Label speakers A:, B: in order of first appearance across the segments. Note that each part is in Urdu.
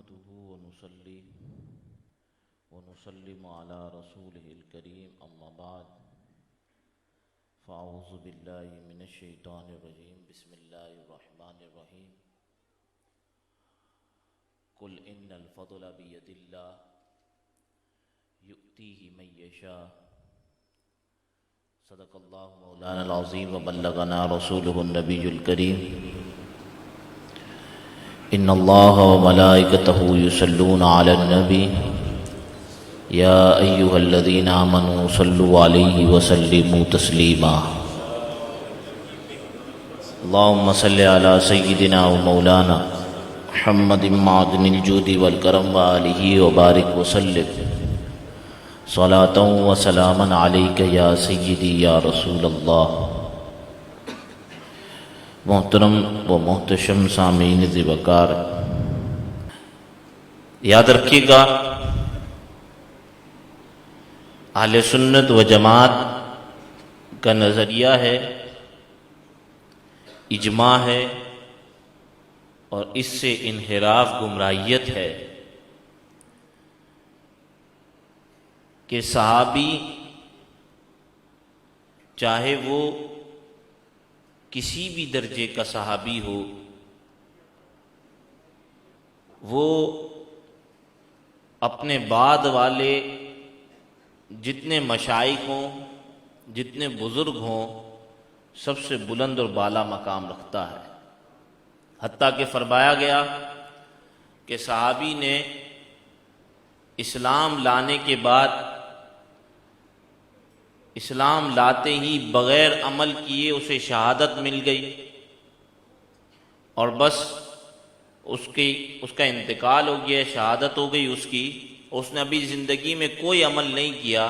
A: نحمده ونصلي ونسلم على رسوله الكريم أما بعد فأعوذ بالله من الشيطان الرجيم بسم الله الرحمن الرحيم قل إن الفضل بيد الله يؤتيه من يشاء صدق الله مولانا العظيم وبلغنا رسوله النبي الكريم ان اللہ وملائکتہ یصلون علی النبی یا ایھا الذین آمنوا صلوا علیہ وسلموا تسلیما اللہم صل علی سیدنا ومولانا محمد معدن الجود والکرم وآلہ وبارک وسلم صلاۃ وسلاما علیک یا سیدی یا رسول اللہ۔ محترم و محتشم سامعین ذی وقار، یاد رکھیے گا اہل سنت و جماعت کا نظریہ ہے، اجماع ہے، اور اس سے انحراف گمراہیت ہے کہ صحابی چاہے وہ کسی بھی درجے کا صحابی ہو، وہ اپنے بعد والے جتنے مشائخ ہوں، جتنے بزرگ ہوں، سب سے بلند اور بالا مقام رکھتا ہے۔ حتیٰ کہ فرمایا گیا کہ صحابی نے اسلام لانے کے بعد اسلام لاتے ہی بغیر عمل کیے اسے شہادت مل گئی، اور بس اس کا انتقال ہو گیا، شہادت ہو گئی اس کی، اس نے ابھی زندگی میں کوئی عمل نہیں کیا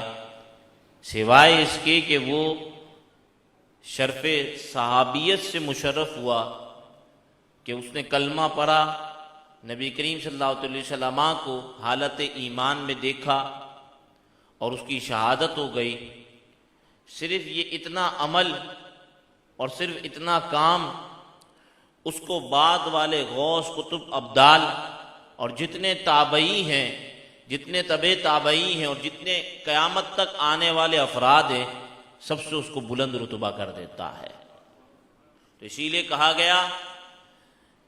A: سوائے اس کے کہ وہ شرف صحابیت سے مشرف ہوا کہ اس نے کلمہ پڑھا، نبی کریم صلی اللہ علیہ وسلم کو حالت ایمان میں دیکھا اور اس کی شہادت ہو گئی۔ صرف یہ اتنا عمل اور صرف اتنا کام اس کو بعد والے غوث قطب ابدال اور جتنے تابعی ہیں، جتنے تبع تابعی ہیں اور جتنے قیامت تک آنے والے افراد ہیں، سب سے اس کو بلند رتبہ کر دیتا ہے۔ تو اسی لیے کہا گیا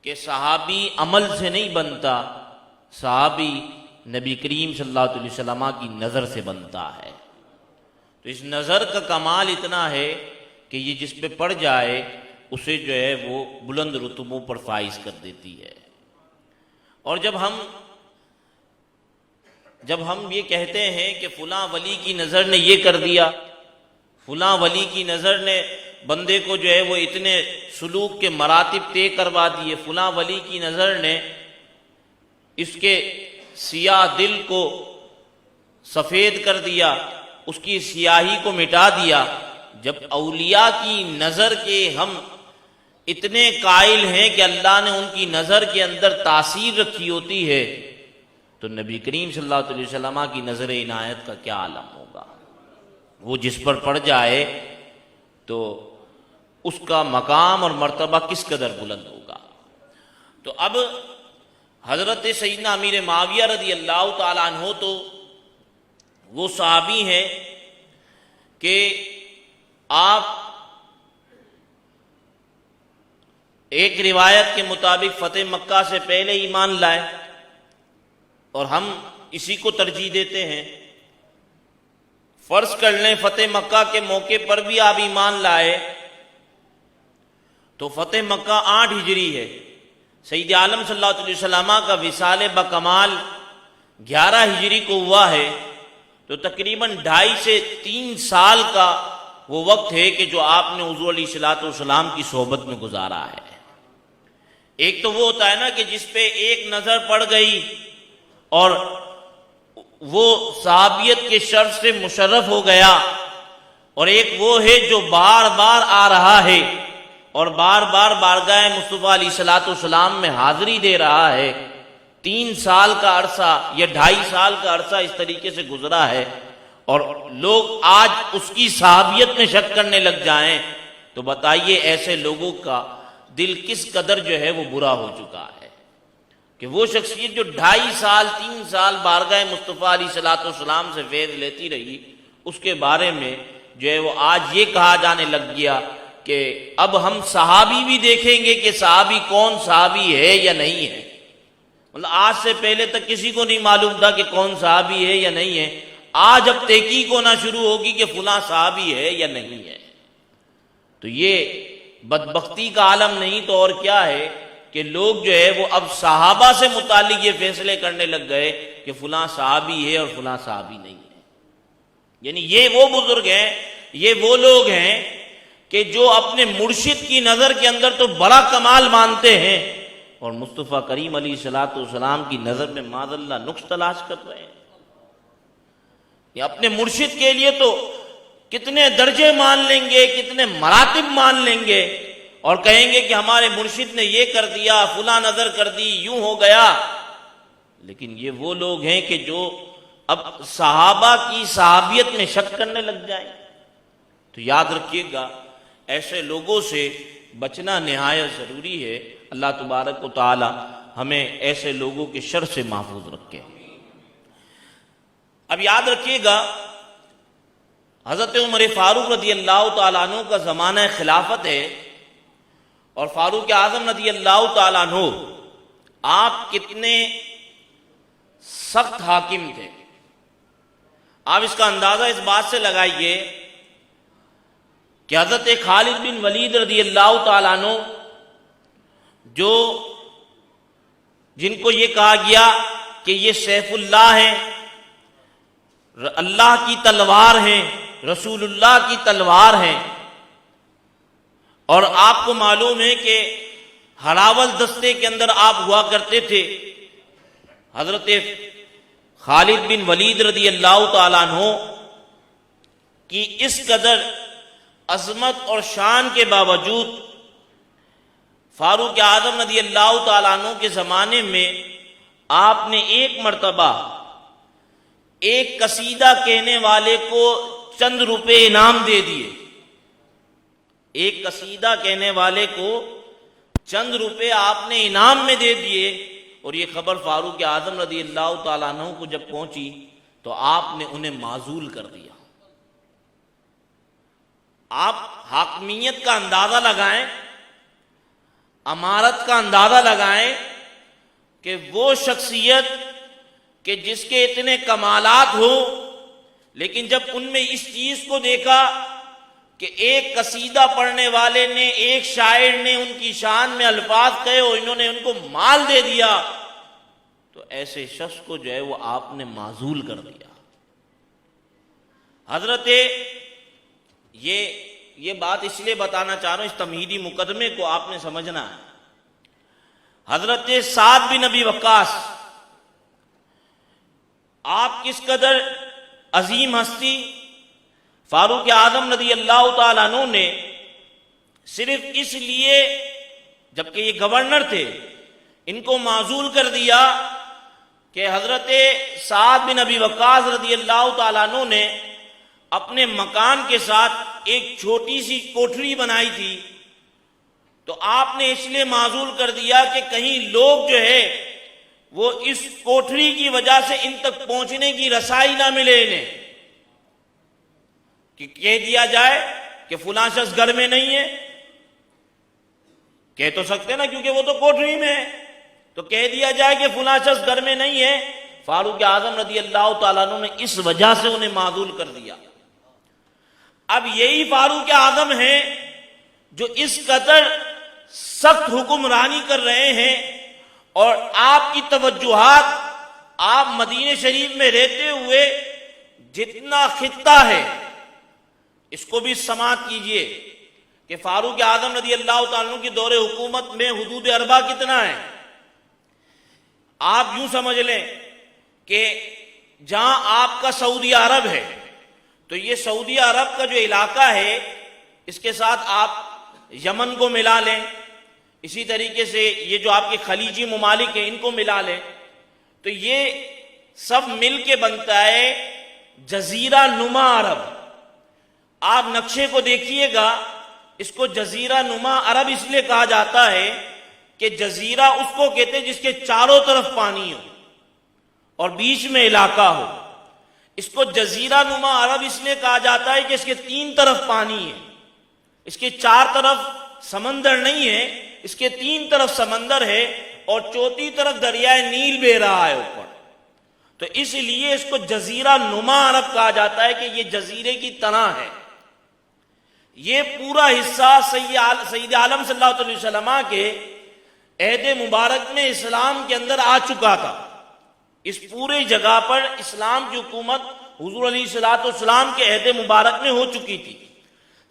A: کہ صحابی عمل سے نہیں بنتا، صحابی نبی کریم صلی اللہ علیہ وسلم کی نظر سے بنتا ہے۔ تو اس نظر کا کمال اتنا ہے کہ یہ جس پہ پڑ جائے اسے جو ہے وہ بلند رتبوں پر فائز کر دیتی ہے۔ اور جب ہم یہ کہتے ہیں کہ فلاں ولی کی نظر نے یہ کر دیا، فلاں ولی کی نظر نے بندے کو جو ہے وہ اتنے سلوک کے مراتب طے کروا دیے، فلاں ولی کی نظر نے اس کے سیاہ دل کو سفید کر دیا، اس کی سیاہی کو مٹا دیا۔ جب اولیاء کی نظر کے ہم اتنے قائل ہیں کہ اللہ نے ان کی نظر کے اندر تاثیر رکھی ہوتی ہے، تو نبی کریم صلی اللہ علیہ وسلم کی نظر عنایت کا کیا عالم ہوگا؟ وہ جس پر پڑ جائے تو اس کا مقام اور مرتبہ کس قدر بلند ہوگا۔ تو اب حضرت سیدنا امیر معاویہ رضی اللہ تعالیٰ عنہ تو وہ صحابی ہیں کہ آپ ایک روایت کے مطابق فتح مکہ سے پہلے ایمان لائے، اور ہم اسی کو ترجیح دیتے ہیں۔ فرض کر لیں فتح مکہ کے موقع پر بھی آپ ایمان لائے تو فتح مکہ 8 ہجری ہے، سید عالم صلی اللہ علیہ وسلم کا وصال بکمال 11 ہجری کو ہوا ہے، تو تقریباً 2.5 سے 3 سال کا وہ وقت ہے کہ جو آپ نے حضور علیہ الصلوۃ والسلام کی صحبت میں گزارا ہے۔ ایک تو وہ ہوتا ہے نا کہ جس پہ ایک نظر پڑ گئی اور وہ صحابیت کے شرف سے مشرف ہو گیا، اور ایک وہ ہے جو بار بار آ رہا ہے اور بار بار بارگاہ مصطفیٰ علیہ الصلوۃ والسلام میں حاضری دے رہا ہے۔ 3 سال کا عرصہ یا 2.5 سال کا عرصہ اس طریقے سے گزرا ہے، اور لوگ آج اس کی صحابیت میں شک کرنے لگ جائیں تو بتائیے ایسے لوگوں کا دل کس قدر جو ہے وہ برا ہو چکا ہے۔ کہ وہ شخصیت جو 2.5 سال 3 سال بارگاہ مصطفیٰ علیہ الصلوۃ والسلام سے فیض لیتی رہی، اس کے بارے میں جو ہے وہ آج یہ کہا جانے لگ گیا کہ اب ہم صحابی بھی دیکھیں گے کہ صحابی کون صحابی ہے یا نہیں ہے۔ مطلب آج سے پہلے تک کسی کو نہیں معلوم تھا کہ کون صحابی ہے یا نہیں ہے، آج اب تحقیق ہونا شروع ہوگی کہ فلاں صحابی ہے یا نہیں ہے۔ تو یہ بدبختی کا عالم نہیں تو اور کیا ہے کہ لوگ جو ہے وہ اب صحابہ سے متعلق یہ فیصلے کرنے لگ گئے کہ فلاں صحابی ہے اور فلاں صحابی نہیں ہے۔ یعنی یہ وہ بزرگ ہیں، یہ وہ لوگ ہیں کہ جو اپنے مرشد کی نظر کے اندر تو بڑا کمال مانتے ہیں اور مصطفیٰ کریم علیہ الصلوۃ والسلام کی نظر میں معاذ اللہ نقص تلاش کر رہے ہیں۔ یہ اپنے مرشد کے لیے تو کتنے درجے مان لیں گے، کتنے مراتب مان لیں گے اور کہیں گے کہ ہمارے مرشد نے یہ کر دیا، فلاں نظر کر دی، یوں ہو گیا۔ لیکن یہ وہ لوگ ہیں کہ جو اب صحابہ کی صحابیت میں شک کرنے لگ جائیں۔ تو یاد رکھیے گا ایسے لوگوں سے بچنا نہایت ضروری ہے۔ اللہ تبارک و تعالی ہمیں ایسے لوگوں کے شر سے محفوظ رکھے۔ اب یاد رکھیے گا حضرت عمر فاروق رضی اللہ تعالیٰ عنہ کا زمانہ خلافت ہے اور فاروق اعظم رضی اللہ تعالیٰ عنہ آپ کتنے سخت حاکم تھے۔ آپ اس کا اندازہ اس بات سے لگائیے کہ حضرت خالد بن ولید رضی اللہ تعالیٰ عنہ جن کو یہ کہا گیا کہ یہ سیف اللہ ہے، اللہ کی تلوار ہیں، رسول اللہ کی تلوار ہیں، اور آپ کو معلوم ہے کہ ہراول دستے کے اندر آپ ہوا کرتے تھے۔ حضرت خالد بن ولید رضی اللہ تعالیٰ عنہ کی اس قدر عظمت اور شان کے باوجود فاروق اعظم رضی اللہ تعالیٰ عنہ کے زمانے میں آپ نے ایک مرتبہ ایک قصیدہ کہنے والے کو چند روپے انعام دے دیے۔ ایک قصیدہ کہنے والے کو چند روپے آپ نے انعام میں دے دیے، اور یہ خبر فاروق اعظم رضی اللہ تعالیٰ عنہ کو جب پہنچی تو آپ نے انہیں معزول کر دیا۔ آپ حاکمیت کا اندازہ لگائیں، امارت کا اندازہ لگائیں کہ وہ شخصیت کہ جس کے اتنے کمالات ہو، لیکن جب ان میں اس چیز کو دیکھا کہ ایک قصیدہ پڑھنے والے نے، ایک شاعر نے ان کی شان میں الفاظ کہے اور انہوں نے ان کو مال دے دیا، تو ایسے شخص کو جو ہے وہ آپ نے معزول کر دیا۔ حضرت یہ بات اس لیے بتانا چاہ رہا ہوں، اس تمہیدی مقدمے کو آپ نے سمجھنا ہے۔ حضرت سعد بن ابی وقاص، آپ کس قدر عظیم ہستی، فاروق اعظم رضی اللہ تعالیٰ عنہ نے صرف اس لیے جبکہ یہ گورنر تھے ان کو معزول کر دیا کہ حضرت سعد بن ابی وقاص رضی اللہ تعالیٰ عنہ نے اپنے مکان کے ساتھ ایک چھوٹی سی کوٹھری بنائی تھی، تو آپ نے اس لیے معزول کر دیا کہ کہیں لوگ جو ہے وہ اس کوٹھری کی وجہ سے ان تک پہنچنے کی رسائی نہ ملے انہیں، کہ کہہ دیا جائے کہ فلاں شخص گھر میں نہیں ہے، کہہ تو سکتے نا کیونکہ وہ تو کوٹھری میں ہے، تو کہہ دیا جائے کہ فلاں شخص گھر میں نہیں ہے۔ فاروق اعظم رضی اللہ تعالیٰ عنہ نے اس وجہ سے انہیں معزول کر دیا۔ اب یہی فاروق اعظم ہیں جو اس قدر سخت حکمرانی کر رہے ہیں، اور آپ کی توجہات، آپ مدینہ شریف میں رہتے ہوئے جتنا خطہ ہے اس کو بھی سماعت کیجئے کہ فاروق اعظم رضی اللہ تعالیٰ عنہ کی دور حکومت میں حدود اربع کتنا ہے۔ آپ یوں سمجھ لیں کہ جہاں آپ کا سعودی عرب ہے تو یہ سعودی عرب کا جو علاقہ ہے اس کے ساتھ آپ یمن کو ملا لیں، اسی طریقے سے یہ جو آپ کے خلیجی ممالک ہیں ان کو ملا لیں، تو یہ سب مل کے بنتا ہے جزیرہ نما عرب۔ آپ نقشے کو دیکھیے گا، اس کو جزیرہ نما عرب اس لیے کہا جاتا ہے کہ جزیرہ اس کو کہتے ہیں جس کے چاروں طرف پانی ہو اور بیچ میں علاقہ ہو. اس کو جزیرہ نما عرب اس لیے کہا جاتا ہے کہ اس کے 3 طرف پانی ہے، اس کے 4 طرف سمندر نہیں ہے، اس کے 3 طرف سمندر ہے اور چوتھی طرف دریائے نیل بہہ رہا ہے اوپر. تو اس لیے اس کو جزیرہ نما عرب کہا جاتا ہے کہ یہ جزیرے کی طرح ہے. یہ پورا حصہ سید عالم صلی اللہ علیہ وسلم کے عہد مبارک میں اسلام کے اندر آ چکا تھا. اس پورے جگہ پر اسلام کی حکومت حضور علیہ الصلوۃ والسلام کے عہد مبارک میں ہو چکی تھی.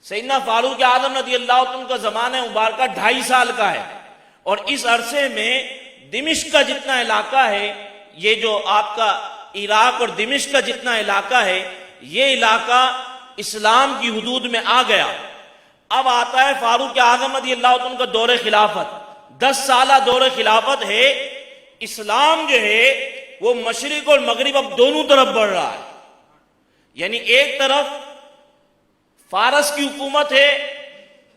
A: سیدنا فاروق اعظم رضی اللہ عنہ کا زمانہ مبارکہ 2.5 سال کا ہے، اور اس عرصے میں دمشق کا جتنا علاقہ ہے، یہ جو آپ کا عراق اور دمشق کا جتنا علاقہ ہے، یہ علاقہ اسلام کی حدود میں آ گیا. اب آتا ہے فاروق اعظم رضی اللہ عنہ کا دور خلافت. 10 سالہ دور خلافت ہے. اسلام جو ہے وہ مشرق اور مغرب اب دونوں طرف بڑھ رہا ہے. یعنی ایک طرف فارس کی حکومت ہے،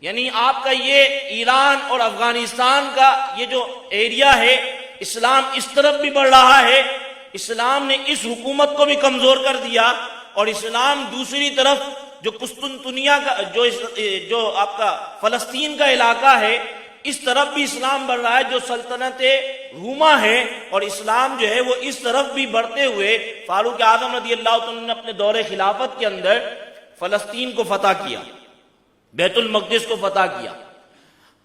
A: یعنی آپ کا یہ ایران اور افغانستان کا یہ جو ایریا ہے، اسلام اس طرف بھی بڑھ رہا ہے. اسلام نے اس حکومت کو بھی کمزور کر دیا، اور اسلام دوسری طرف جو قسطنطنیہ کا جو آپ کا فلسطین کا علاقہ ہے، اس طرف بھی اسلام بڑھ رہا ہے جو سلطنت روما ہے. اور اسلام جو ہے وہ اس طرف بھی بڑھتے ہوئے فاروق اعظم رضی اللہ عنہ نے اپنے دور خلافت کے اندر فلسطین کو فتح کیا، بیت المقدس کو فتح کیا.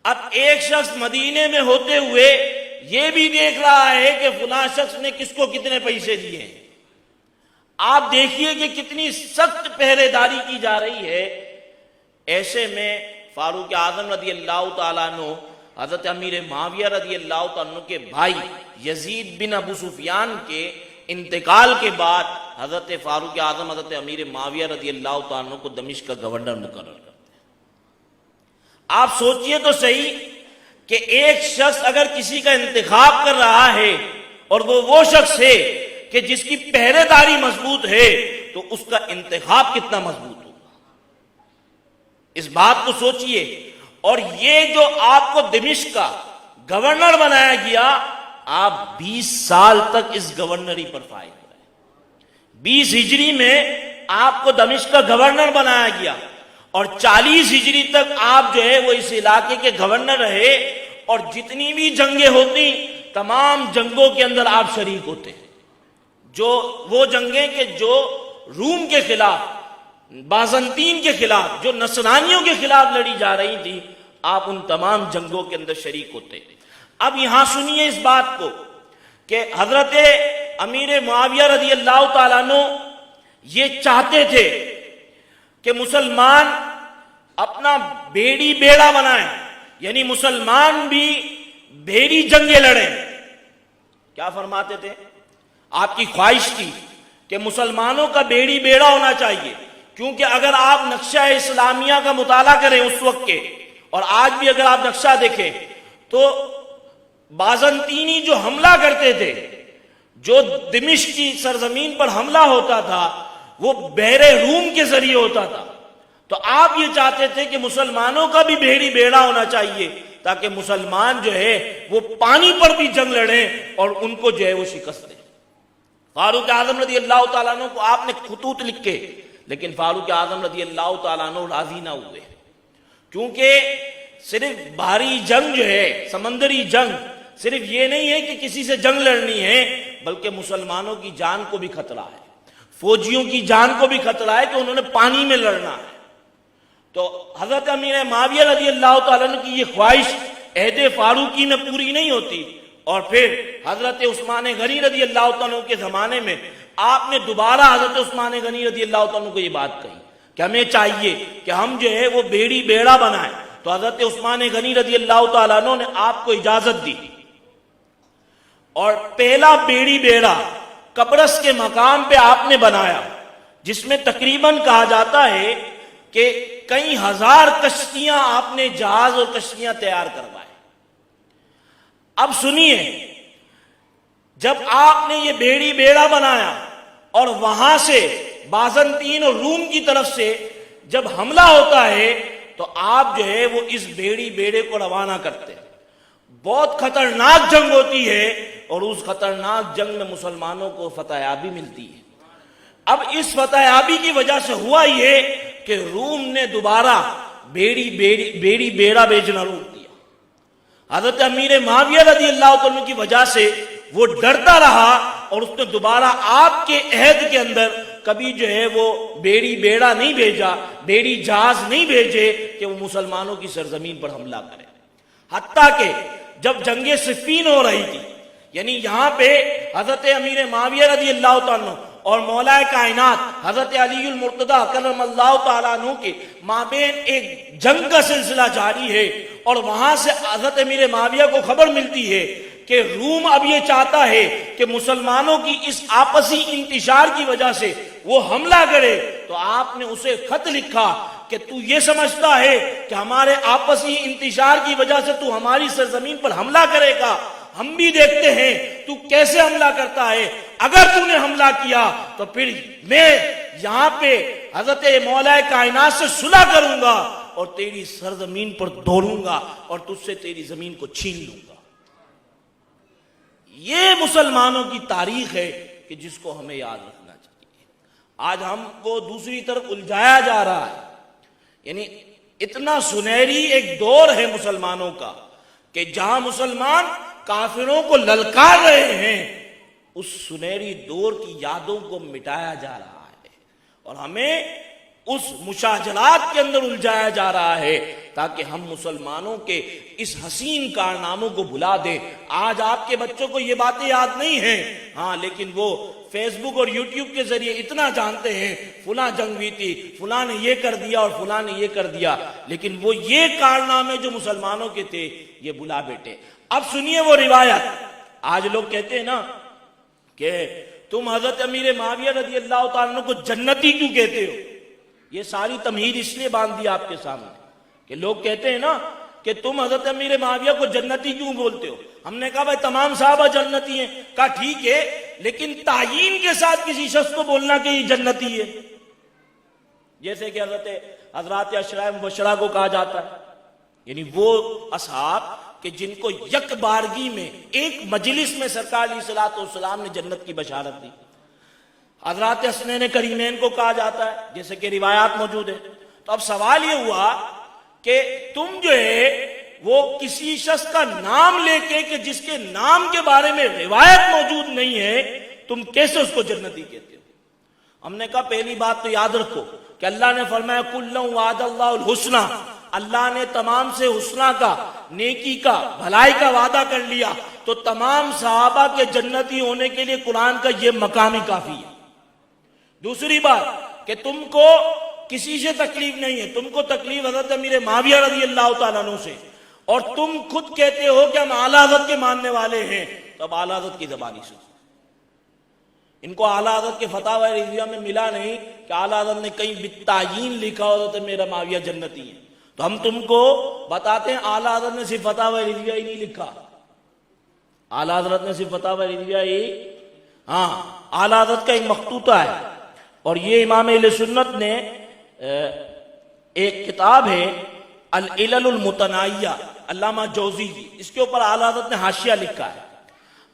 A: اب ایک شخص مدینے میں ہوتے ہوئے یہ بھی دیکھ رہا ہے کہ فلاں شخص نے کس کو کتنے پیسے دیے ہیں. آپ دیکھیے کہ کتنی سخت پہرے داری کی جا رہی ہے. ایسے میں فاروق اعظم رضی اللہ تعالیٰ عنہ حضرت امیر معاویہ رضی اللہ تعالیٰ عنہ کے بھائی یزید بن ابو سفیان کے انتقال کے بعد حضرت فاروق اعظم حضرت امیر معاویہ رضی اللہ تعالیٰ عنہ کو دمشق کا گورنر مقرر کرتے ہیں. آپ سوچئے تو صحیح کہ ایک شخص اگر کسی کا انتخاب کر رہا ہے اور وہ شخص ہے کہ جس کی پہرے داری مضبوط ہے، تو اس کا انتخاب کتنا مضبوط ہوگا، اس بات کو سوچئے. اور یہ جو آپ کو دمشق کا گورنر بنایا گیا، آپ 20 سال تک اس گورنری پر فائز رہے. 20 ہجری میں آپ کو دمشق کا گورنر بنایا گیا، اور 40 ہجری تک آپ جو ہے وہ اس علاقے کے گورنر رہے. اور جتنی بھی جنگیں ہوتی، تمام جنگوں کے اندر آپ شریک ہوتے. جو وہ جنگیں کہ جو روم کے خلاف، بازنطین کے خلاف، جو نصرانیوں کے خلاف لڑی جا رہی تھی، آپ ان تمام جنگوں کے اندر شریک ہوتے. اب یہاں سنیے اس بات کو کہ حضرت امیر معاویہ رضی اللہ تعالیٰ عنہ یہ چاہتے تھے کہ مسلمان اپنا بیڑی بیڑا بنائیں، یعنی مسلمان بھی بھیڑی جنگیں لڑیں. کیا فرماتے تھے؟ آپ کی خواہش تھی کہ مسلمانوں کا بیڑی بیڑا ہونا چاہیے، کیونکہ اگر آپ نقشہ اسلامیہ کا مطالعہ کریں اس وقت کے، اور آج بھی اگر آپ نقشہ دیکھیں، تو بازنطینی جو حملہ کرتے تھے، جو دمشق کی سرزمین پر حملہ ہوتا تھا، وہ بحر روم کے ذریعے ہوتا تھا. تو آپ یہ چاہتے تھے کہ مسلمانوں کا بھی بھیڑی بیڑا ہونا چاہیے، تاکہ مسلمان جو ہے وہ پانی پر بھی جنگ لڑیں اور ان کو جو ہے وہ شکست دیں. فاروق اعظم رضی اللہ تعالیٰ عنہ کو آپ نے خطوط لکھے، لیکن فاروق اعظم رضی اللہ تعالیٰ عنہ راضی نہ ہوئے، کیونکہ صرف بحری جنگ جو ہے، سمندری جنگ، صرف یہ نہیں ہے کہ کسی سے جنگ لڑنی ہے، بلکہ مسلمانوں کی جان کو بھی خطرہ ہے، فوجیوں کی جان کو بھی خطرہ ہے کہ انہوں نے پانی میں لڑنا ہے. تو حضرت امیر معاویہ رضی اللہ تعالیٰ عنہ کی یہ خواہش عہد فاروقی میں پوری نہیں ہوتی، اور پھر حضرت عثمان غنی رضی اللہ تعالیٰ عنہ کے زمانے میں آپ نے دوبارہ حضرت عثمان غنی رضی اللہ تعالیٰ عنہ کو یہ بات کہی کہ ہمیں چاہیے کہ ہم جو ہے وہ بیڑی بیڑا بنائیں. تو حضرت عثمان غنی رضی اللہ تعالیٰ عنہ نے آپ کو اجازت دی، اور پہلا بیڑی بیڑا قبرص کے مقام پہ آپ نے بنایا، جس میں تقریباً کہا جاتا ہے کہ کئی ہزار کشتیاں آپ نے جہاز اور کشتیاں تیار کروائے. اب سنیے، جب آپ نے یہ بیڑی بیڑا بنایا اور وہاں سے بازنطین اور روم کی طرف سے جب حملہ ہوتا ہے، تو آپ جو ہے وہ اس بیڑی بیڑے کو روانہ کرتے ہیں،
B: بہت خطرناک جنگ ہوتی ہے اور اس خطرناک جنگ میں مسلمانوں کو فتح یابی ملتی ہے۔ اب اس فتح یابی کی وجہ سے ہوا یہ کہ روم نے دوبارہ بیڑی بیڑا بیچنا روک دیا۔ حضرت امیر معاویہ رضی اللہ عنہ کی وجہ سے وہ ڈرتا رہا اور اس نے دوبارہ آپ کے عہد کے اندر کبھی جو ہے وہ بیڑی بیڑا نہیں بھیجا، بیڑی جہاز نہیں بھیجے کہ وہ مسلمانوں کی سرزمین پر حملہ کرے۔ حتیٰ کہ جب جنگ صفین ہو رہی تھی، یعنی یہاں پہ حضرت امیر معاویہ رضی اللہ عنہ اور مولا کائنات حضرت علی المرتضیٰ کرم اللہ تعالیٰ عنہ کے مابین ایک جنگ کا سلسلہ جاری ہے، اور وہاں سے حضرت امیر معاویہ کو خبر ملتی ہے کہ روم اب یہ چاہتا ہے کہ مسلمانوں کی اس آپسی انتشار کی وجہ سے وہ حملہ کرے۔ تو آپ نے اسے خط لکھا کہ تو یہ سمجھتا ہے کہ ہمارے آپسی انتشار کی وجہ سے تو ہماری سرزمین پر حملہ کرے گا؟ ہم بھی دیکھتے ہیں تو کیسے حملہ کرتا ہے۔ اگر تو نے حملہ کیا تو پھر میں یہاں پہ حضرت مولا کائنات سے صلح کروں گا اور تیری سرزمین پر دوڑوں گا اور تجھ سے تیری زمین کو چھین لوں گا۔ یہ مسلمانوں کی تاریخ ہے کہ جس کو ہمیں یاد رکھنا چاہیے۔ آج ہم کو دوسری طرف الجھایا جا رہا ہے، یعنی اتنا سنہری ایک دور ہے مسلمانوں کا کہ جہاں مسلمان کافروں کو للکار رہے ہیں، اس سنہری دور کی یادوں کو مٹایا جا رہا ہے اور ہمیں اس مشاجرات کے اندر الجھایا جا رہا ہے تاکہ ہم مسلمانوں کے اس حسین کارناموں کو بھلا دیں۔ آج آپ کے بچوں کو یہ باتیں یاد نہیں ہیں، ہاں، لیکن وہ فیس بک اور یوٹیوب کے ذریعے اتنا جانتے ہیں فلاں جنگ ہوئی تھی، فلاں نے یہ کر دیا اور فلاں نے یہ کر دیا، لیکن وہ یہ کارنامے جو مسلمانوں کے تھے یہ بھلا بیٹھے۔ اب سنیے وہ روایت۔ آج لوگ کہتے ہیں نا کہ تم حضرت امیر معاویہ رضی اللہ تعالیٰ عنہ کو جنتی کیوں کہتے ہو؟ یہ ساری تمہید اس لیے باندھ دی آپ کے سامنے کہ لوگ کہتے ہیں نا کہ تم حضرت امیر معاویہ کو جنتی کیوں بولتے ہو؟ ہم نے کہا بھائی تمام صحابہ جنتی ہیں۔ کہا ٹھیک ہے، لیکن تعیین کے ساتھ کسی شخص کو بولنا کہ یہ جنتی ہے، جیسے کہ حضرات عشرہ مبشرہ کو کہا جاتا ہے، یعنی وہ اصحاب کہ جن کو یک بارگی میں ایک مجلس میں سرکار علیہ الصلوۃ والسلام نے جنت کی بشارت دی۔ حضرات حسنین کریمین کو کہا جاتا ہے، جیسے کہ روایات موجود ہیں۔ تو اب سوال یہ ہوا کہ تم جو ہے وہ کسی شخص کا نام لے کے کہ جس کے نام کے بارے میں روایت موجود نہیں ہے، تم کیسے اس کو جنتی کہتے ہو؟ ہم نے کہا پہلی بات تو یاد رکھو کہ اللہ نے فرمایا کُلًّا وعد اللہ الحسنى، اللہ نے تمام سے حسنہ کا، نیکی کا، بھلائی کا وعدہ کر لیا، تو تمام صحابہ کے جنتی ہونے کے لیے قرآن کا یہ مقام ہی کافی ہے۔ دوسری بات کہ تم کو کسی سے تکلیف نہیں ہے، تم کو تکلیف حضرت امیر معاویہ رضی اللہ تعالیٰ عنہ سے، اور تم خود کہتے ہو کہ ہم اعلیٰ حضرت کے ماننے والے ہیں، تو اب اعلیٰ حضرت کی زبانی سنو۔ ان کو اعلیٰ حضرت کے فتاوی رضویہ میں ملا نہیں کہ اعلیٰ حضرت نے کہیں بالتعیین لکھا ہو حضرت امیر معاویہ جنتی ہیں، تو ہم تم کو بتاتے ہیں اعلیٰ حضرت نے صرف فتاوی رضویہ ہی نہیں لکھا، اعلیٰ حضرت نے صرف فتاوی رضویہ ہی، ہاں، اعلیٰ حضرت کا ایک مخطوطہ ہے، اور یہ امام اہل سنت نے ایک کتاب ہے العلل المتناہیہ، علامہ جوزی جی، اس کے اوپر اعلیٰ حضرت نے حاشیہ لکھا ہے۔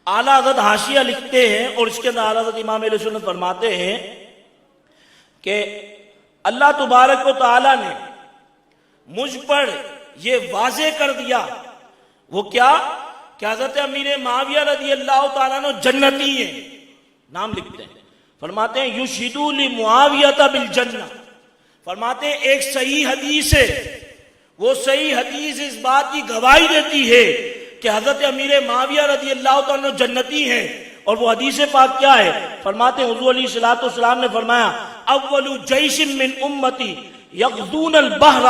B: اعلیٰ حضرت حاشیہ لکھتے ہیں اور اس کے اندر اعلیٰ حضرت امام اہل سنت فرماتے ہیں کہ اللہ تبارک و تعالیٰ نے مجھ پر یہ واضح کر دیا، وہ کیا کہ حضرت امیر معاویہ رضی اللہ تعالیٰ عنہ جنتی ہیں، نام لکھتے ہیں، فرماتے ہیں یشہدوا لمعاویہ بالجنہ، فرماتے ہیں ایک صحیح حدیث ہے، وہ صحیح حدیث اس بات کی گواہی دیتی ہے کہ حضرت امیر معاویہ رضی اللہ تعالیٰ عنہ جنتی ہیں، اور وہ حدیث پاک کیا ہے؟ فرماتے ہیں حضور علیہ الصلوۃ والسلام نے فرمایا اول جیش من امتی یغزون البحر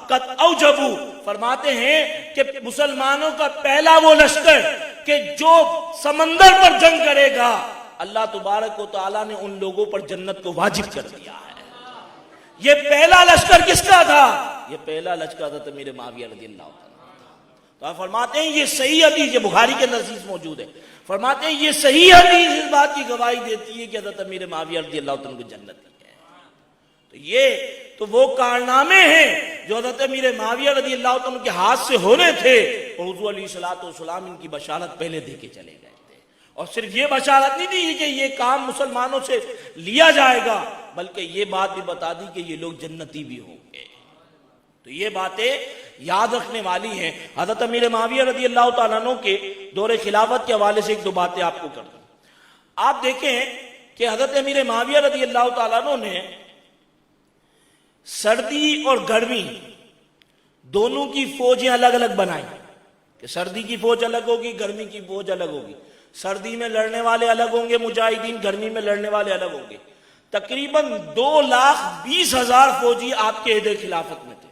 B: قد اوجبوا، فرماتے ہیں کہ مسلمانوں کا پہلا وہ لشکر کہ جو سمندر پر جنگ کرے گا، اللہ تبارک و تعالیٰ نے ان لوگوں پر جنت کو واجب کر دیا ہے۔ یہ پہلا لشکر کس کا تھا؟ یہ پہلا لشکر حضرت امیر معاویہ رضی اللہ عنہ۔ تو آپ فرماتے ہیں یہ صحیح حدیث، یہ بخاری کے اندر حدیث موجود ہے، فرماتے ہیں یہ صحیح حدیث اس بات کی گواہی دیتی ہے کہ حضرت امیر معاویہ رضی اللہ عنہ کو جنت دی ہے۔ تو یہ تو وہ کارنامے ہیں جو حضرت امیر معاویہ رضی اللہ عنہ کے ہاتھ سے ہونے تھے، اور حضور علیہ الصلوۃ والسلام ان کی بشارت پہلے دے کے چلے گئے تھے۔ اور صرف یہ بشارت نہیں دی کہ یہ کام مسلمانوں سے لیا جائے گا، بلکہ یہ بات بھی بتا دی کہ یہ لوگ جنتی بھی ہوں گے۔ تو یہ باتیں یاد رکھنے والی ہیں۔ حضرت امیر معاویہ رضی اللہ تعالیٰ عنہ کے دور خلافت کے حوالے سے ایک دو باتیں آپ کو کر دوں۔ آپ دیکھیں کہ حضرت امیر معاویہ رضی اللہ تعالیٰ عنہ نے سردی اور گرمی دونوں کی فوجیں الگ الگ بنائی، کہ سردی کی فوج الگ ہوگی، گرمی کی فوج الگ ہوگی۔ سردی میں لڑنے والے الگ ہوں گے مجاہدین، گرمی میں لڑنے والے الگ ہوں گے۔ تقریباً 2,20,000 فوجی آپ کے عہد خلافت میں تھے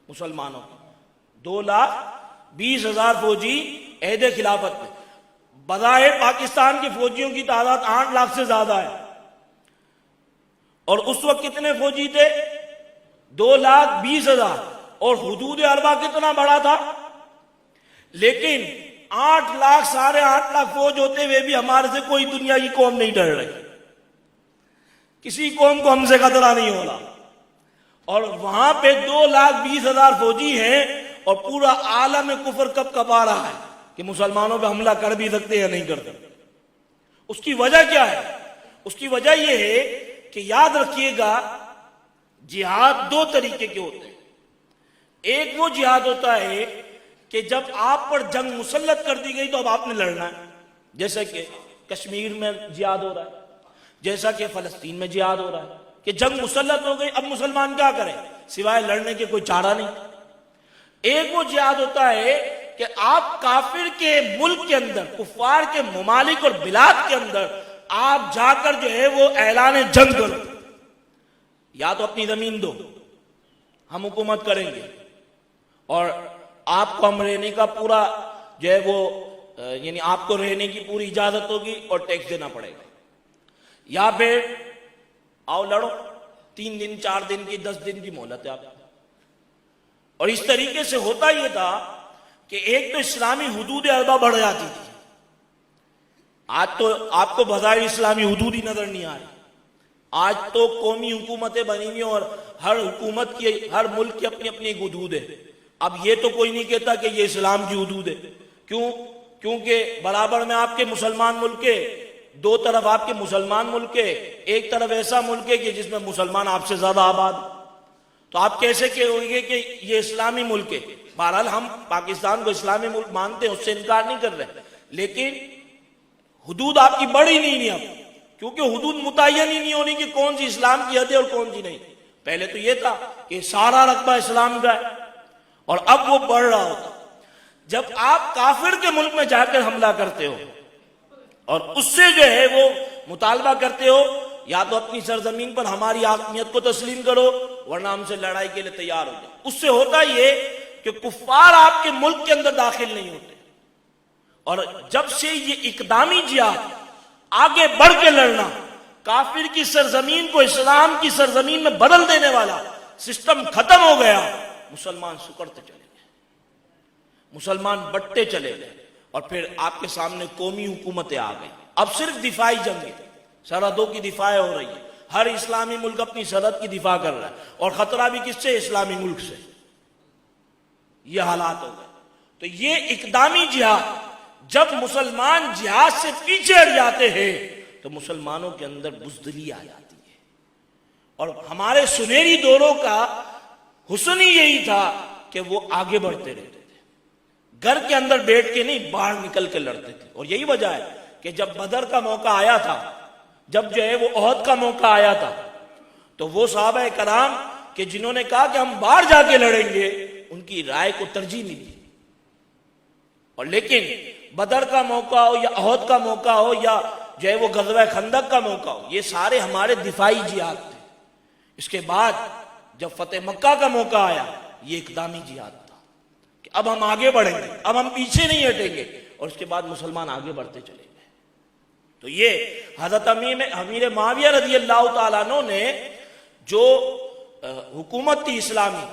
B: مسلمانوں کے، 2,20,000 فوجی عہد خلافت میں۔ بظاہر پاکستان کے فوجیوں کی تعداد 8 لاکھ سے زیادہ ہے، اور اس وقت کتنے فوجی تھے؟ 2,20,000۔ اور حدود اربع کتنا بڑا تھا؟ لیکن 8 لاکھ 8.5 لاکھ فوج ہوتے ہوئے بھی ہمارے سے کوئی دنیا کی قوم نہیں ڈر رہی، کسی قوم کو ہم سے خطرہ نہیں ہو رہا۔ اور وہاں پہ 2,20,000 فوجی ہیں، اور پورا عالم کفر کب کپا رہا ہے کہ مسلمانوں پہ حملہ کر بھی سکتے یا نہیں کر سکتے۔ اس کی وجہ کیا ہے؟ اس کی وجہ یہ ہے کہ یاد رکھیے گا، جہاد 2 طریقے کے ہوتے ہیں۔ ایک وہ جہاد ہوتا ہے کہ جب آپ پر جنگ مسلط کر دی گئی تو اب آپ نے لڑنا ہے، جیسا کہ کشمیر میں جہاد ہو رہا ہے، جیسا کہ فلسطین میں جہاد ہو رہا ہے، کہ جنگ مسلط ہو گئی، اب مسلمان کیا کریں سوائے لڑنے کے، کوئی چارہ نہیں۔ ایک وہ جہاد ہوتا ہے کہ آپ کافر کے ملک کے اندر، کفار کے ممالک اور بلاد کے اندر آپ جا کر جو ہے وہ اعلان جنگ کرو، یا تو اپنی زمین دو، ہم حکومت کریں گے، اور آپ کو ہم رہنے کا پورا جو ہے وہ یعنی آپ کو رہنے کی پوری اجازت ہوگی اور ٹیکس دینا پڑے گا، یا پھر آؤ لڑو، 3 دن 4 دن کی 10 دن کی مہلت ہے آپ۔ اور اس طریقے سے ہوتا یہ تھا کہ ایک تو اسلامی حدود اربع بڑھ جاتی تھی۔ آج تو آپ کو بظاہر اسلامی حدود ہی نظر نہیں آ رہی، آج تو قومی حکومتیں بنی ہوئی اور ہر حکومت کی، ہر ملک کی اپنی اپنی حدود ہے۔ اب یہ تو کوئی نہیں کہتا کہ یہ اسلام کی حدود ہے، کیونکہ برابر میں آپ کے مسلمان ملک ہے، 2 طرف آپ کے مسلمان ملک ہے، ایک طرف ایسا ملک ہے کہ جس میں مسلمان آپ سے زیادہ آباد، تو آپ کیسے کہیں گے کہ یہ اسلامی ملک ہے؟ بہرحال ہم پاکستان کو اسلامی ملک مانتے ہیں، اس سے انکار نہیں کر رہے، لیکن حدود آپ کی بڑی نہیں اب، کیونکہ حدود متعین ہی نہیں ہونی کہ کون سی اسلام کی حد ہے اور کون سی نہیں۔ پہلے تو یہ تھا کہ سارا رقبہ اسلام کا ہے، اور اب وہ بڑھ رہا ہوتا۔ جب آپ کافر کے ملک میں جا کر حملہ کرتے ہو اور اس سے جو ہے وہ مطالبہ کرتے ہو، یا تو اپنی سرزمین پر ہماری حاکمیت کو تسلیم کرو ورنہ ہم سے لڑائی کے لیے تیار ہو جاؤ، اس سے ہوتا یہ کہ کفار آپ کے ملک کے اندر داخل نہیں ہوتے۔ اور جب سے یہ اقدامی جہاد، آگے بڑھ کے لڑنا، کافر کی سرزمین کو اسلام کی سرزمین میں بدل دینے والا سسٹم ختم ہو گیا، مسلمان سکڑتے چلے گئے، مسلمان بٹتے چلے گئے، اور پھر آپ کے سامنے قومی حکومتیں آ گئی۔ اب صرف دفاعی جنگ ہے، سرحدوں کی دفاع ہو رہی ہے، ہر اسلامی ملک اپنی سرحد کی دفاع کر رہا ہے، اور خطرہ بھی کس سے؟ اسلامی ملک سے۔ یہ حالات ہو گئے۔ تو یہ اقدامی جہاد، جب مسلمان جہاد سے پیچھے ہٹ جاتے ہیں تو مسلمانوں کے اندر بزدلی آ جاتی ہے۔ اور ہمارے سنہری دوروں کا حسن ہی یہی تھا کہ وہ آگے بڑھتے رہتے تھے، گھر کے اندر بیٹھ کے نہیں، باہر نکل کے لڑتے تھے۔ اور یہی وجہ ہے کہ جب بدر کا موقع آیا تھا، جب جو ہے وہ احد کا موقع آیا تھا، تو وہ صحابہ کرام کہ جنہوں نے کہا کہ ہم باہر جا کے لڑیں گے، ان کی رائے کو ترجیح ملی۔ اور لیکن بدر کا موقع ہو یا احد کا موقع ہو یا جو ہے وہ غزوہ خندق کا موقع ہو، یہ سارے ہمارے دفاعی جہاد تھے۔ اس کے بعد جب فتح مکہ کا موقع آیا، یہ اقدامی جہاد تھا کہ اب ہم آگے بڑھیں گے، اب ہم پیچھے نہیں ہٹیں گے، اور اس کے بعد مسلمان آگے بڑھتے چلے گئے۔ تو یہ حضرت امیر معاویہ رضی اللہ تعالیٰ عنہ نے جو حکومت تھی اسلامی،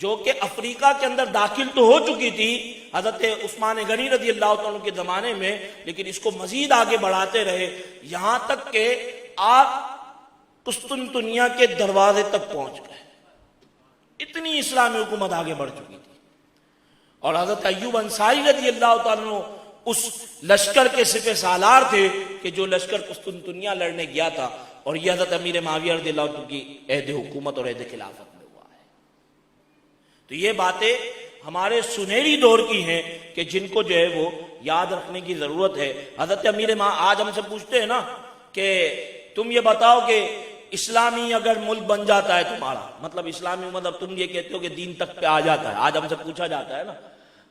B: جو کہ افریقہ کے اندر داخل تو ہو چکی تھی حضرت عثمان غنی رضی اللہ عنہ کے زمانے میں، لیکن اس کو مزید آگے بڑھاتے رہے، یہاں تک کہ آپ قسطنطنیہ کے دروازے تک پہنچ گئے۔ اتنی اسلامی حکومت آگے بڑھ چکی تھی. اور حضرت ایوب انصاری رضی اللہ تعالیٰ عنہ اس لشکر کے سپہ سالار تھے کہ جو لشکر قسطنطنیہ لڑنے گیا تھا، اور یہ حضرت امیر معاویہ رضی اللہ عنہ کی عہد حکومت اور عہد خلافت میں ہوا ہے. تو یہ باتیں ہمارے سنہری دور کی ہیں کہ جن کو جو ہے وہ یاد رکھنے کی ضرورت ہے. حضرت آج ہم سے پوچھتے ہیں نا کہ تم یہ بتاؤ کہ اسلامی اگر ملک بن جاتا ہے تمہارا، مطلب اسلامی مطلب تم یہ کہتے ہو کہ دین تک پہ آ جاتا ہے، آج ہم سے پوچھا جاتا ہے نا،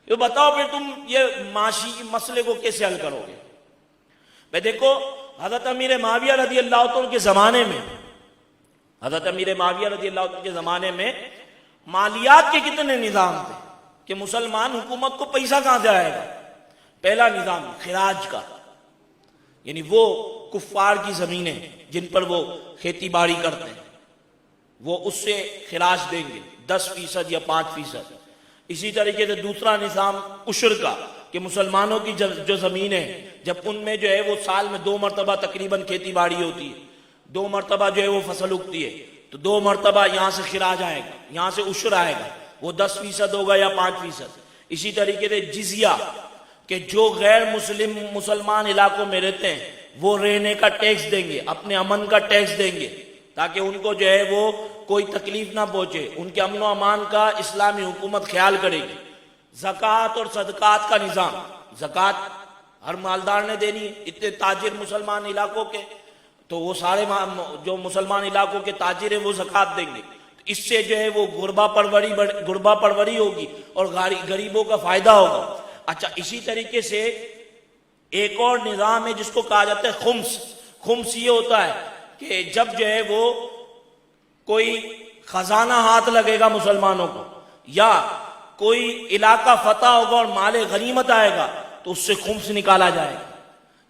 B: یہ بتاؤ پھر تم یہ معاشی مسئلے کو کیسے حل کرو گے؟ میں دیکھو حضرت امیر معاویہ رضی اللہ عنہ کے زمانے میں، حضرت امیر معاویہ رضی اللہ عنہ کے زمانے میں مالیات کے کتنے نظام تھے کہ مسلمان حکومت کو پیسہ کہاں سے آئے گا؟ پہلا نظام خراج کا، یعنی وہ کفار کی زمینیں جن پر وہ کھیتی باڑی کرتے ہیں وہ اس سے خراج دیں گے 10% یا 5%. اسی طریقے سے دوسرا نظام عشر کا کہ مسلمانوں کی جو زمینیں جب ان میں جو ہے وہ سال میں 2 مرتبہ تقریباً کھیتی باڑی ہوتی ہے، 2 مرتبہ جو ہے وہ فصل اگتی ہے، تو 2 مرتبہ یہاں سے خراج آئے گا، یہاں سے عشر آئے گا، وہ 10% ہوگا یا 5%. اسی طریقے سے جزیہ کہ جو غیر مسلمان علاقوں میں رہتے ہیں وہ رہنے کا ٹیکس دیں گے، اپنے امن کا ٹیکس دیں گے تاکہ ان کو جو ہے وہ کوئی تکلیف نہ پہنچے، ان کے امن و امان کا اسلامی حکومت خیال کرے گی. زکوٰۃ اور صدقات کا نظام، زکوٰۃ ہر مالدار نے دینی ہے، اتنے تاجر مسلمان علاقوں کے تو وہ سارے جو مسلمان علاقوں کے تاجر ہیں وہ زکوٰۃ دیں گے. اس سے جو ہے وہ غربا پروری ہوگی اور غریبوں کا فائدہ ہوگا. اچھا اسی طریقے سے ایک اور نظام ہے جس کو کہا جاتا ہے خمس. خمس یہ ہوتا ہے کہ جب جو ہے وہ کوئی خزانہ ہاتھ لگے گا مسلمانوں کو یا کوئی علاقہ فتح ہوگا اور مال غنیمت آئے گا تو اس سے خمس نکالا جائے گا،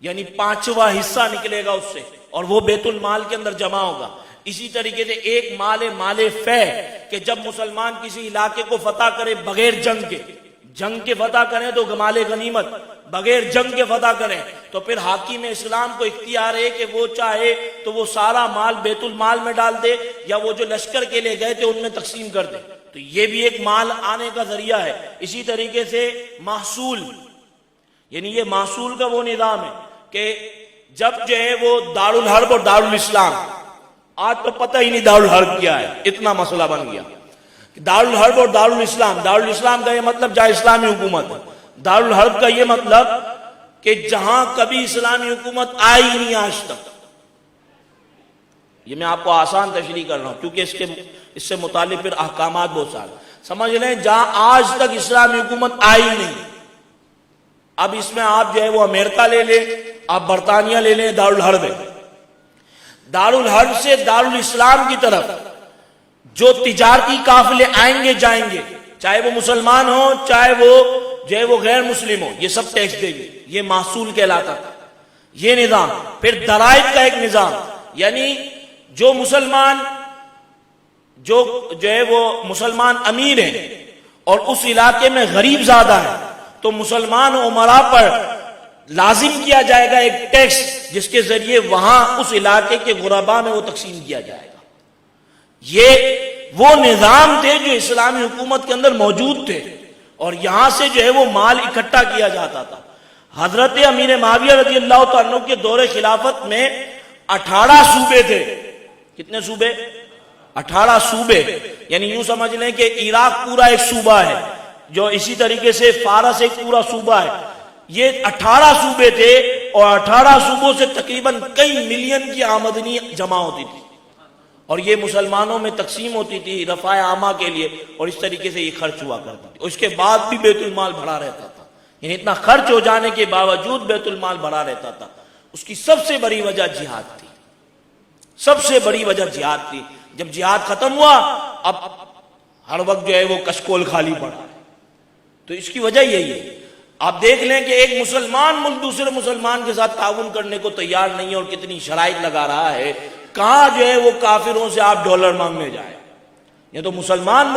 B: یعنی 5واں حصہ نکلے گا اس سے اور وہ بیت المال کے اندر جمع ہوگا. اسی طریقے سے ایک مال فہ کہ جب مسلمان کسی علاقے کو فتح کرے بغیر جنگ کے فتح کریں تو مال غنیمت، بغیر جنگ کے فتح کریں تو پھر حاکم اسلام کو اختیار ہے کہ وہ چاہے تو وہ سارا مال بیت المال میں ڈال دے یا وہ جو لشکر کے لے گئے تھے ان میں تقسیم کر دے. تو یہ بھی ایک مال آنے کا ذریعہ ہے. اسی طریقے سے محصول، یعنی یہ محصول کا وہ نظام ہے کہ جب جو ہے وہ دارالحرب اور دارالاسلام، آج تو پتہ ہی نہیں دارالحرب کیا ہے، اتنا مسئلہ بن گیا. دارالحرب اور دارالاسلام کا یہ مطلب جہاں اسلامی حکومت ہے، دارالحرب کا یہ مطلب کہ جہاں کبھی اسلامی حکومت آئی نہیں آج تک. یہ میں آپ کو آسان تشریح کر رہا ہوں کیونکہ اس سے متعلق پھر احکامات بہت سارے سمجھ لیں. جہاں آج تک اسلامی حکومت آئی نہیں، اب اس میں آپ جو ہے وہ امریکہ لے لیں، آپ برطانیہ لے لیں، دارالحرب ہے. دارالحرب سے دارالاسلام کی طرف جو تجارتی قافلے آئیں گے جائیں گے، چاہے وہ مسلمان ہوں چاہے وہ جو ہے وہ غیر مسلم ہو، یہ سب ٹیکس دیں گے. یہ محصول کہلاتا تھا یہ نظام. پھر درائد کا ایک نظام، یعنی جو مسلمان جو ہے وہ مسلمان امیر ہیں اور اس علاقے میں غریب زیادہ ہے تو مسلمان عمراء پر لازم کیا جائے گا ایک ٹیکس جس کے ذریعے وہاں اس علاقے کے غرباء میں وہ تقسیم کیا جائے گا. یہ وہ نظام تھے جو اسلامی حکومت کے اندر موجود تھے اور یہاں سے جو ہے وہ مال اکٹھا کیا جاتا تھا. حضرت امیر معاویہ رضی اللہ عنہ کے دور خلافت میں 18 صوبے تھے. کتنے صوبے؟ 18 صوبے. یعنی یوں سمجھ لیں کہ عراق پورا ایک صوبہ ہے، جو اسی طریقے سے فارس ایک پورا صوبہ ہے. یہ 18 صوبے تھے اور 18 صوبوں سے تقریباً کئی ملین کی آمدنی جمع ہوتی تھی اور یہ مسلمانوں میں تقسیم ہوتی تھی رفاع عامہ کے لیے اور اس طریقے سے یہ خرچ ہوا کرتا تھا. اس کے بعد بھی بیت المال بڑھا رہتا تھا، یعنی اتنا خرچ ہو جانے کے باوجود بیت المال بڑھا رہتا تھا. اس کی سب سے بڑی وجہ جہاد تھی، سب سے بڑی وجہ جہاد تھی. جب جہاد ختم ہوا اب ہر وقت جو ہے وہ کشکول خالی پڑا. تو اس کی وجہ یہی ہے. آپ دیکھ لیں کہ ایک مسلمان ملک دوسرے مسلمان کے ساتھ تعاون کرنے کو تیار نہیں ہے اور کتنی شرائط لگا رہا ہے. کہاں جو ہے وہ کافروں سے آپ ڈالر مانگنے جائیں. یہ تو مسلمان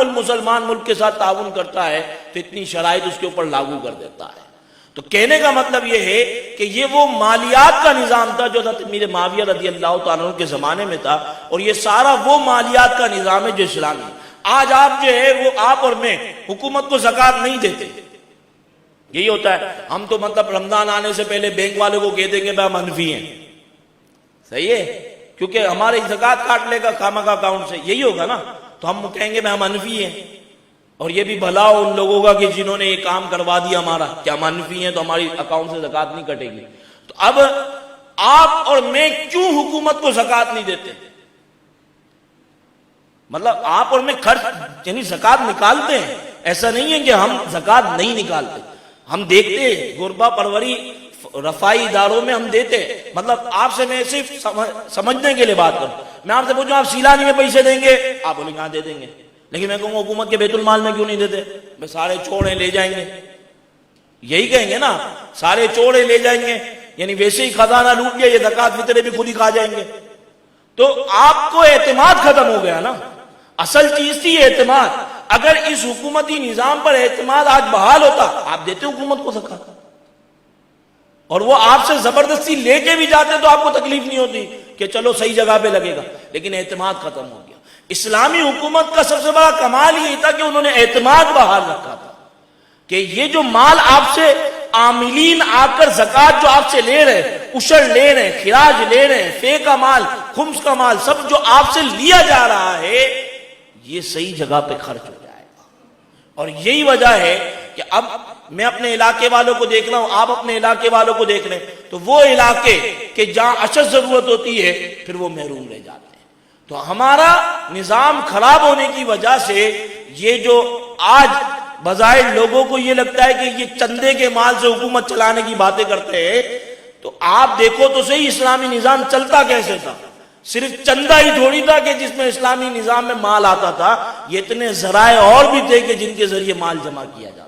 B: ملک کے ساتھ تعاون کرتا ہے تو اتنی شرائط اس کے اوپر لاگو کر دیتا ہے. تو کہنے کا مطلب یہ ہے کہ یہ وہ مالیات کا نظام تھا جو حضرت امیر معاویہ رضی اللہ تعالیٰ عنہ کے زمانے میں تھا اور یہ سارا وہ مالیات کا نظام ہے جو اسلامی. آج آپ جو ہے وہ آپ اور میں حکومت کو زکوٰۃ نہیں دیتے. یہی ہوتا ہے. ہم تو مطلب رمضان آنے سے پہلے بینک والے کو کہہ دیں گے بھائی منفی ہیں. صحیح ہے, کیونکہ ہماری زکوٰۃ کاٹ لے گا خامخواہ اکاؤنٹ سے. یہی ہوگا نا, تو ہم کہیں گے بھائی ہم منفی ہیں. اور یہ بھی بھلا ان لوگوں کا کہ جنہوں نے یہ کام کروا دیا ہمارا, کیا منفی ہیں تو ہماری اکاؤنٹ سے زکوٰۃ نہیں کٹے گی. تو اب آپ اور میں کیوں حکومت کو زکوٰۃ نہیں دیتے؟ مطلب آپ اور میں خرچ یعنی زکوٰۃ نکالتے ہیں, ایسا نہیں ہے کہ ہم زکوٰۃ نہیں نکالتے. ہم دیکھتے ہیں غربا پروری رفائی اداروں میں ہم دیتے. مطلب آپ سے میں صرف سمجھنے کے لیے بات کروں. میں آپ سے پوچھوں آپ سیلانی میں پیسے دیں گے, آپ بولیں کہاں دے دیں گے. لیکن میں کہوں گا حکومت کے بیت المال میں کیوں نہیں دیتے؟ میں سارے چوڑے لے جائیں گے, یہی کہیں گے نا, سارے چوڑے لے جائیں گے. یعنی ویسے ہی خزانہ لوٹ گیا, یہ زکوٰۃ فطرے بھی خود ہی کھا جائیں گے. تو آپ کو اعتماد ختم ہو گیا نا. اصل چیز تھی اعتماد. اگر اس حکومتی نظام پر اعتماد آج بحال ہوتا, آپ دیتے حکومت کو زکوٰۃ, اور وہ آپ سے زبردستی لے کے بھی جاتے تو آپ کو تکلیف نہیں ہوتی کہ چلو صحیح جگہ پہ لگے گا. لیکن اعتماد ختم ہو گیا. اسلامی حکومت کا سب سے بڑا کمال یہ تھا کہ انہوں نے اعتماد بحال رکھا تھا کہ یہ جو مال آپ سے عاملین آ کر زکوٰۃ جو آپ سے لے رہے, عشر لے رہے, خراج لے رہے, فے کا مال, خمس کا مال, سب جو آپ سے لیا جا رہا ہے یہ صحیح جگہ پہ خرچ ہو جائے گا. اور یہی وجہ ہے کہ اب میں اپنے علاقے والوں کو دیکھ رہا ہوں, آپ اپنے علاقے والوں کو دیکھ رہے ہیں, تو وہ علاقے کہ جہاں اشد ضرورت ہوتی ہے پھر وہ محروم رہ جاتے ہیں. تو ہمارا نظام خراب ہونے کی وجہ سے یہ جو آج بظاہر لوگوں کو یہ لگتا ہے کہ یہ چندے کے مال سے حکومت چلانے کی باتیں کرتے ہیں, تو آپ دیکھو تو صحیح اسلامی نظام چلتا کیسے تھا. صرف چندہ ہی تھوڑی تھا کہ جس میں اسلامی نظام میں مال آتا تھا, یہ اتنے ذرائع اور بھی تھے کہ جن کے ذریعے مال جمع کیا جاتا.